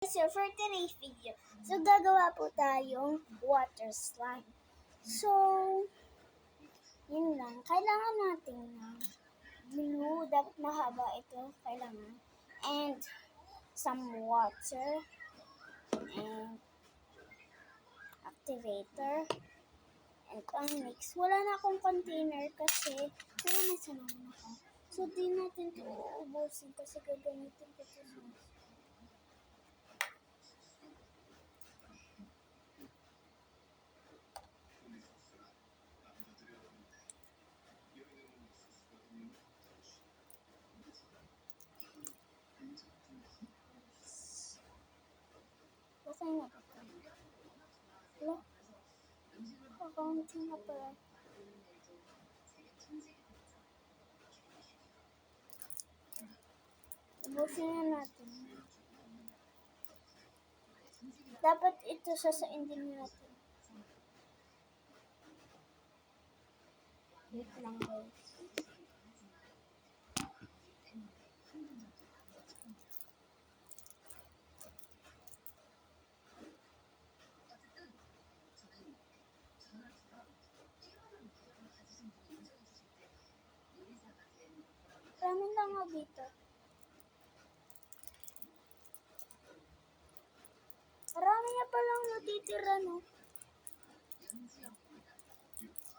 So, for today's video, gagawa po tayong water slime. So, yun lang. Kailangan natin ng glue. Dapat mahaba ito. Kailangan. And, some water. And, activator. And, pang-mix. Wala na akong container kasi wala na sa naman ako. So, di natin ito uubusin kasi gagamitin ko ito sa Basay na ba ito? Wala. Kakaunti na pala. Ubusin na natin. Dapat ito sasain din natin. Wait lang guys. Marami lang ako dito. Marami na palang natitira, no?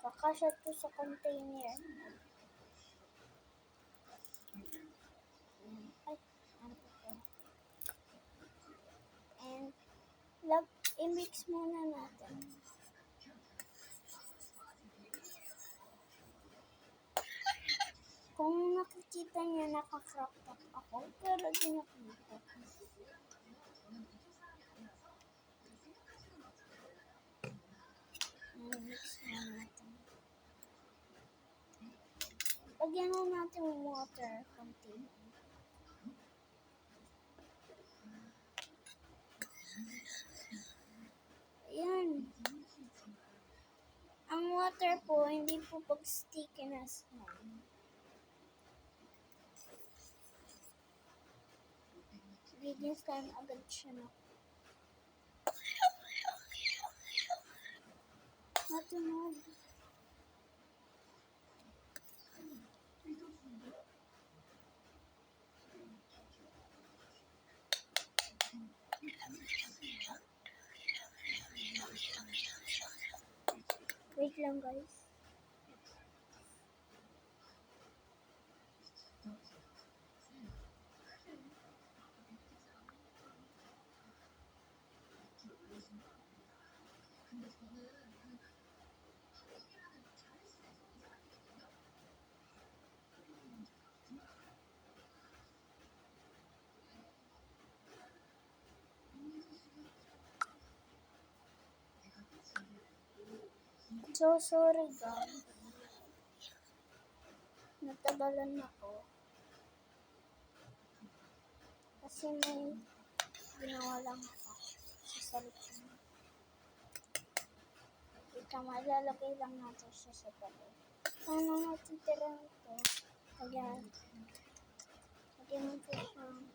Kakasya to sa container. Ay, ano po? And, i-mix muna natin. Kung nakikita niyo, naka-crop top ako, pero di nakikita. Mix na natin. Lagyan na natin yung water container. Ayan. Ang water po, hindi po pag-sticky na slime. Bigyan slime agad siya na. Matunog. Wait lang guys. So sorry guys. Natagalan ako. Kasi may ginawa lang ako sa cellphone. Ika, malalagay lang natin siya sa tabi. Ano natitira nito? Lagyan natin siyang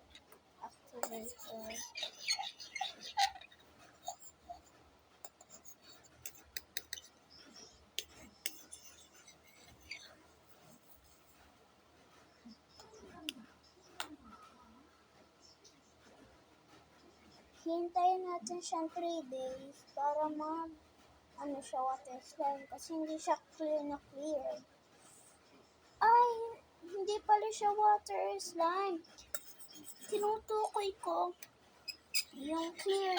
activator. Hintayin natin siyang 3 days para siya water slime kasi hindi siya clear na clear. Ay, hindi pala siya water slime. Tinutukoy ko yung clear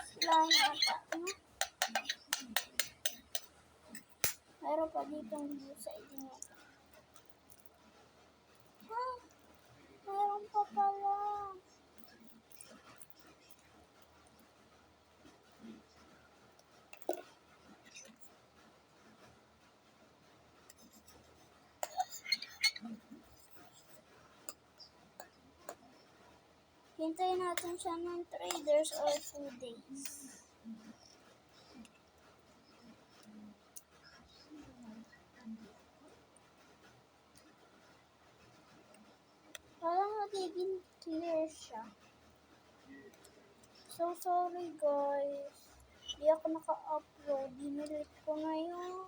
slime ata. Meron pa ditong blue side niya. Ha? Meron pa pala. Hintayin natin siya ng 3 days or 2 days. Parang nagiging clear siya. So sorry guys. Di ako naka-upload. Dinilit ko na yung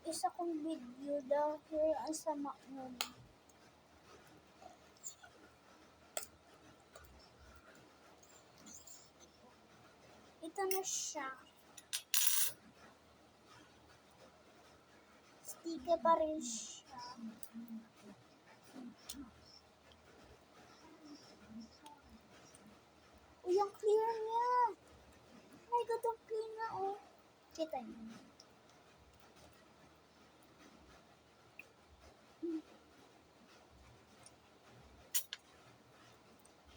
isa kong video dahil ang sama nun. Ito na siya. Sticker pa rin siya. Uy, ang clear niya. Oh my God, ang clear na oh. Kita niyo.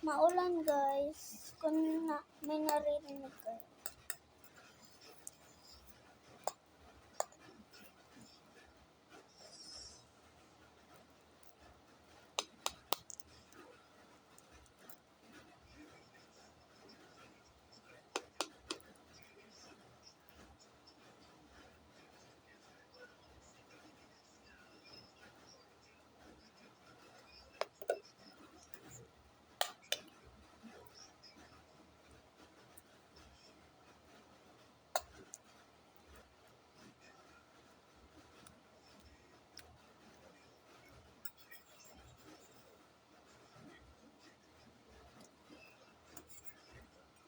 Maulan guys. Kung may naririnig kayo.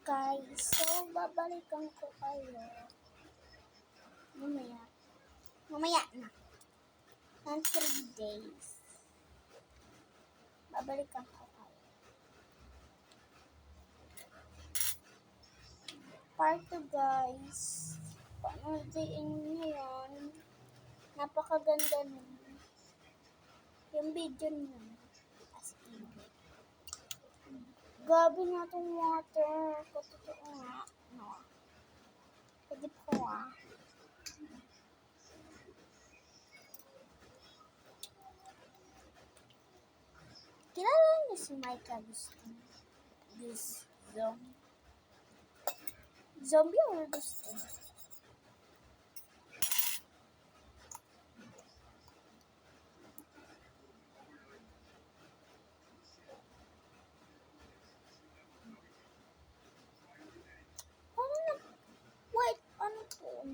Guys, so babalikan ko kayo. Mamaya na. Ng 3 days. Babalikan ko kayo. Part 2 guys. Panoodin niyo yun. Napakaganda nun. Yung video nun. As in. Gabi na itong water. Katotoo nga. No. Pwede po ah. Kilala niyo si Mike Agustin? This zombie. Zombie or Agustin? Wait, ano po?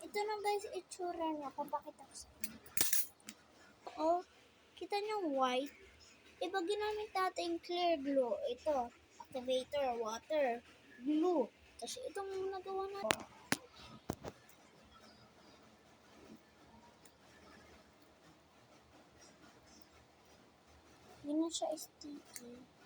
Ito na guys, itsura niya. Papakita ko sa inyo. Oh, kita niyo white? Iba ginamit natin clear glue. Ito, activator, water, glue. Tapos itong nagawa natin. Hindi na siya sticky.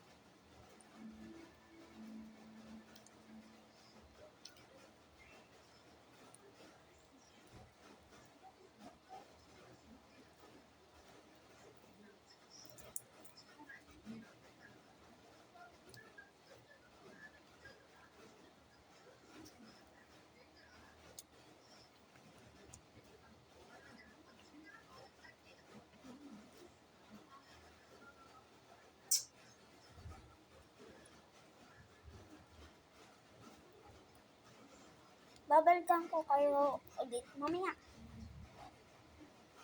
Babalikan ko kayo ulit mamaya.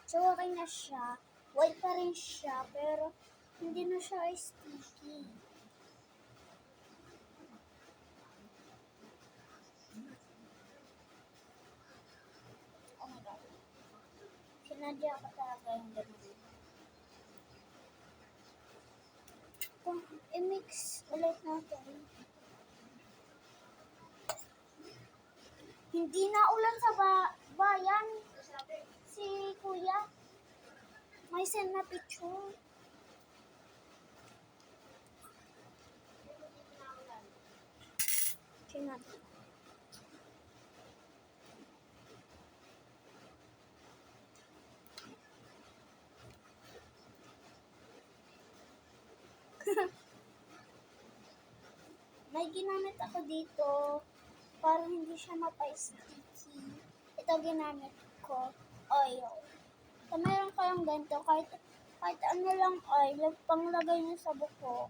So, okay na siya. White pa rin siya, pero hindi na siya sticky. Oh my God. Sinadya ko talaga yung ganun. Kung i-mix ulit natin. Hindi na ulan sa bayan. Si Kuya. May send na picture. Sinadya. May ginamit ako dito para hindi siya mapa-sticky. Ito ginamit ko, oil. So, meron kayong ganito, kahit ano lang oil, panglagay niyo sa buhok.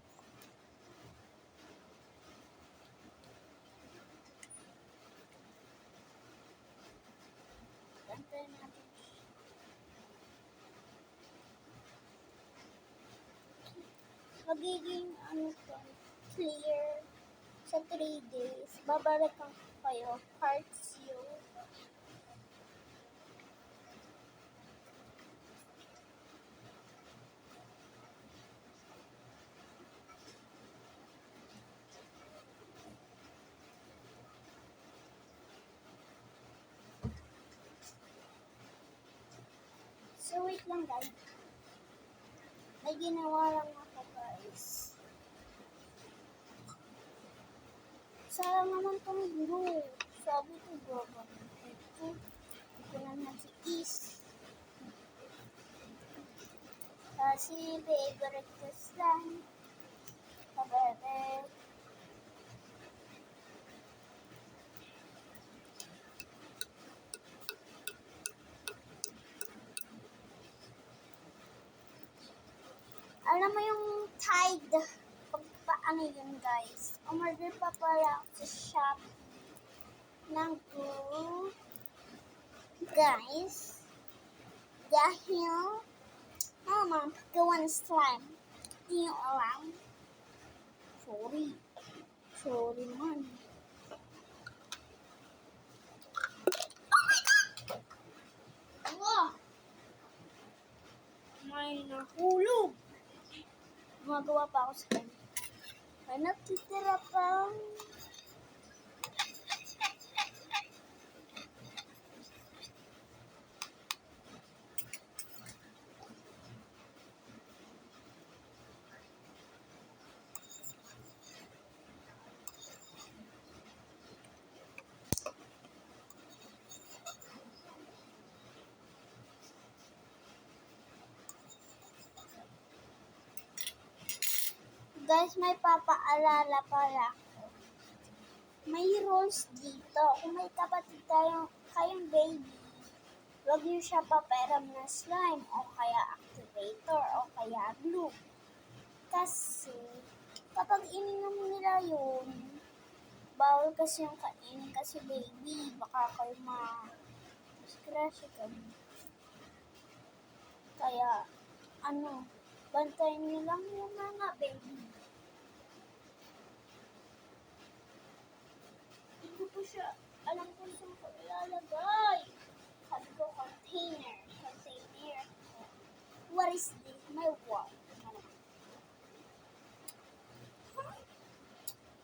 Ganito natin. magiging clear sa 3 days. Babalikan ko kayo, part 0. So, wait lang guys. May ginawa lang ako guys. Sayang naman tong glue. Sabi ko gagawin ito. Ito naman si Is. Kasi favorite ko slime. Kabebe. Alam mo yung Tide, paano yun guys? Umorder pa pala ako sa shop ng glue. Guys, dahil gawa ng slime. Hindi nyo alam. Sorry man. Oh! May nahulog. Gumagawa pa ako sa kanya. May natitira pa. Guys, may papaalala pala ako. May rules dito. Kung may kapatid kayong baby, huwag niyo siya paperam na slime o kaya activator o kaya glue. Kasi, kapag ininom nila yun, bawal kasi yung kainin kasi baby. Baka kayo ma-scratch ka. Kaya, bantayan niyo lang yung mga baby. Hindi ko siya alam kung saan ko ilalagay. Sabi ko, container. What is this? My wall.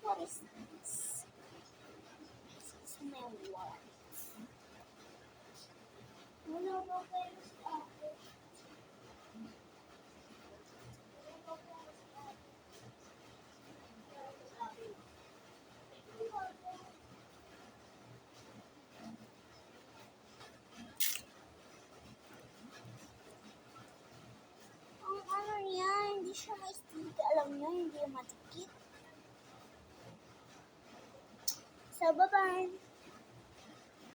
What is this? This is my wall. Wala ba kayo sa akin? Hindi siya may stick. Alam niyo, hindi matikit. So, bye-bye.